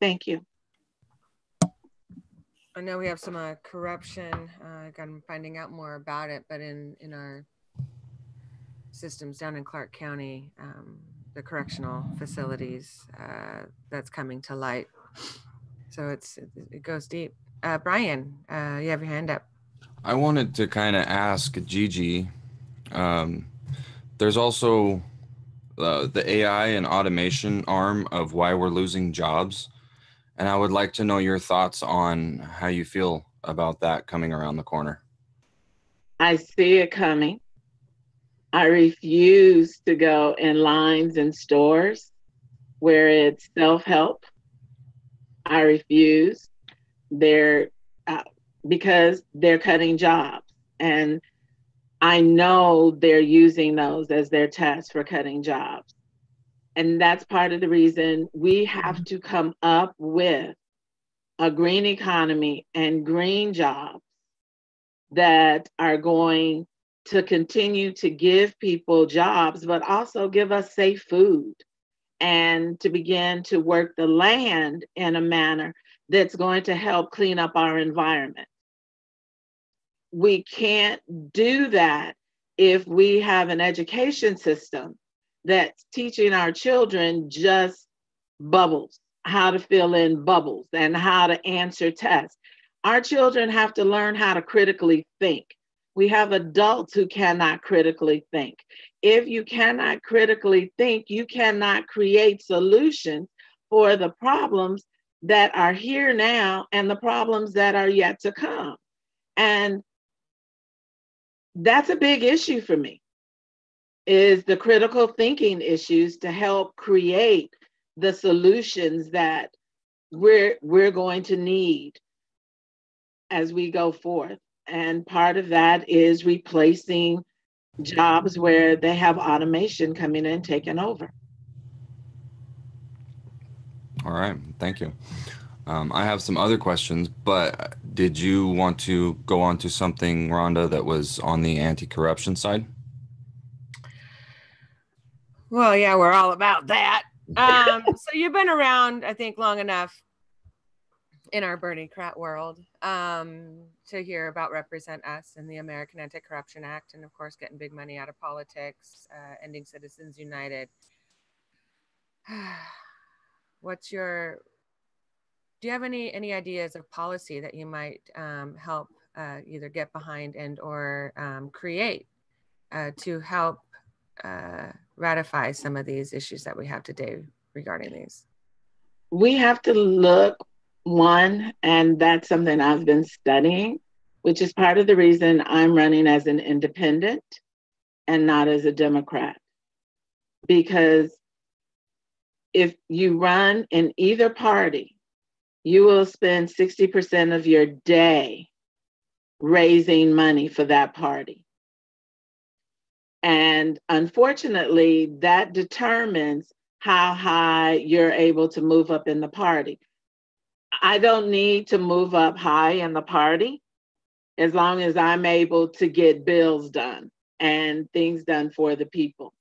Thank you. I know we have some corruption. I'm finding out more about it, but in our systems down in Clark County, the correctional facilities, that's coming to light. So it goes deep. Brian, you have your hand up. I wanted to kind of ask Gigi. Um, there's also the AI and automation arm of why we're losing jobs. And I would like to know your thoughts on how you feel about that coming around the corner. I see it coming. I refuse to go in lines in stores where it's self-help. I refuse. They're uh, because they're cutting jobs, and I know they're using those as their test for cutting jobs. And that's part of the reason we have to come up with a green economy and green jobs that are going to continue to give people jobs, but also give us safe food and to begin to work the land in a manner that's going to help clean up our environment. We can't do that if we have an education system that's teaching our children just bubbles, how to fill in bubbles and how to answer tests. Our children have to learn how to critically think. We have adults who cannot critically think. If you cannot critically think, you cannot create solutions for the problems that are here now and the problems that are yet to come. And that's a big issue for me, is the critical thinking issues to help create the solutions that we're going to need as we go forth. And part of that is replacing jobs where they have automation coming in, taking over. All right, thank you. I have some other questions, but did you want to go on to something, Rhonda, that was on the anti-corruption side? Well, yeah, we're all about that. So you've been around, I think, long enough in our Bernie Krat world to hear about Represent Us and the American Anti-Corruption Act, and of course, getting big money out of politics, ending Citizens United. Do you have any ideas of policy that you might help either get behind and or create to help ratify some of these issues that we have today regarding these? We have to look, one, and that's something I've been studying, which is part of the reason I'm running as an independent and not as a Democrat. Because if you run in either party, you will spend 60% of your day raising money for that party. And unfortunately, that determines how high you're able to move up in the party. I don't need to move up high in the party as long as I'm able to get bills done and things done for the people.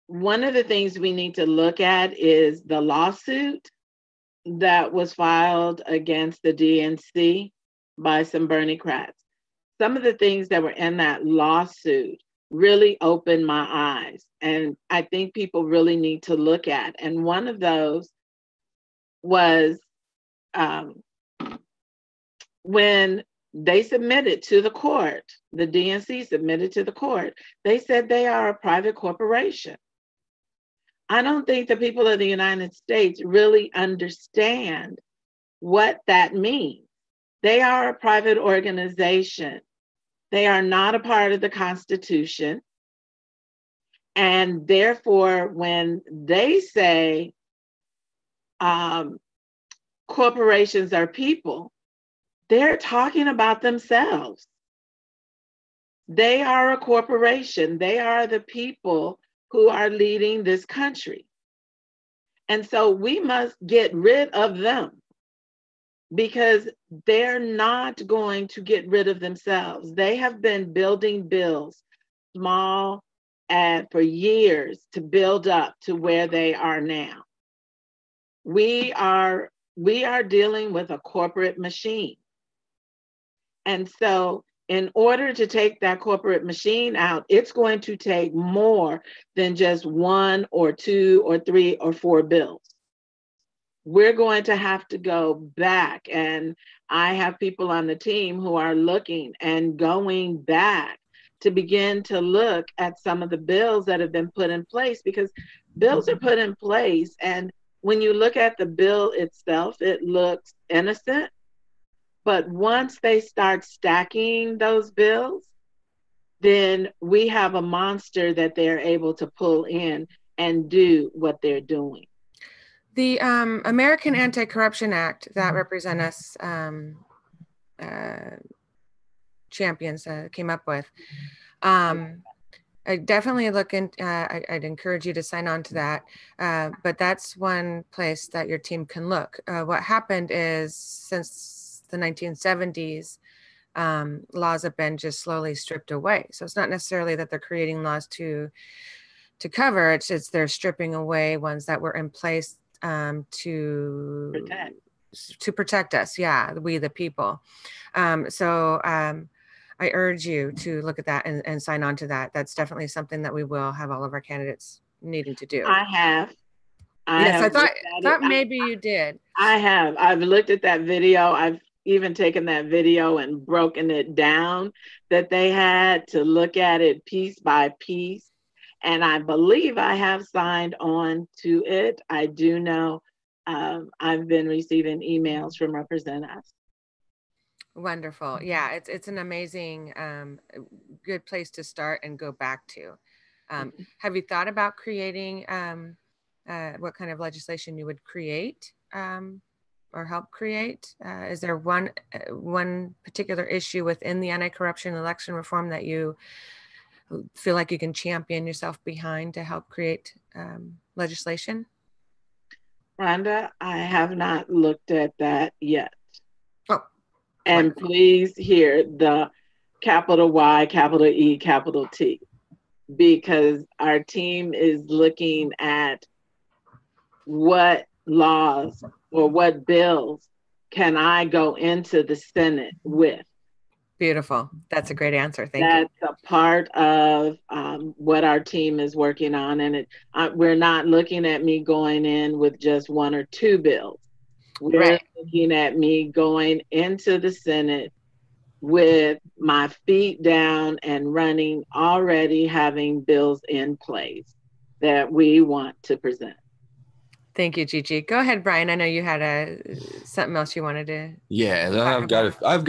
One of the things we need to look at is the lawsuit that was filed against the DNC by some Bernie Krats. Some of the things that were in that lawsuit really opened my eyes, and I think people really need to look at. And one of those was when they submitted to the court, the DNC submitted to the court, they said they are a private corporation. I don't think the people of the United States really understand what that means. They are a private organization. They are not a part of the Constitution. And therefore, when they say corporations are people, they're talking about themselves. They are a corporation. They are the people who are leading this country. And so we must get rid of them because they're not going to get rid of themselves. They have been building bills, small and for years, to build up to where they are now. we are dealing with a corporate machine. And so in order to take that corporate machine out, it's going to take more than just 1 or 2 or 3 or 4 bills. We're going to have to go back, and I have people on the team who are looking and going back to begin to look at some of the bills that have been put in place, because bills are put in place, and when you look at the bill itself, it looks innocent. But once they start stacking those bills, then we have a monster that they're able to pull in and do what they're doing. The American Anti-Corruption Act that Represent Us champions came up with. I definitely look in, I'd encourage you to sign on to that. But that's one place that your team can look. What happened is, since the 1970s, laws have been just slowly stripped away. So it's not necessarily that they're creating laws to cover, it's they're stripping away ones that were in place to protect us. Yeah, we the people. I urge you to look at that and sign on to that. That's definitely something that we will have all of our candidates needing to do. I have. I thought maybe you did. I have. I've looked at that video. I've even taken that video and broken it down that they had to look at it piece by piece. And I believe I have signed on to it. I do know I've been receiving emails from Represent Us. Wonderful. Yeah, it's an amazing, good place to start and go back to. Have you thought about creating what kind of legislation you would create or help create? Is there one particular issue within the anti-corruption election reform that you feel like you can champion yourself behind to help create legislation? Rhonda, I have not looked at that yet. Oh, and wonderful. Please hear the capital Y, capital E, capital T, because our team is looking at what laws or what bills can I go into the Senate with. Beautiful. That's a great answer. Thank you. That's a part of what our team is working on. And we're not looking at me going in with just 1 or 2 bills. We're looking at me going into the Senate with my feet down and running, already having bills in place that we want to present. Thank you, Gigi. Go ahead, Brian. I know you had something else you wanted to. Yeah, I've got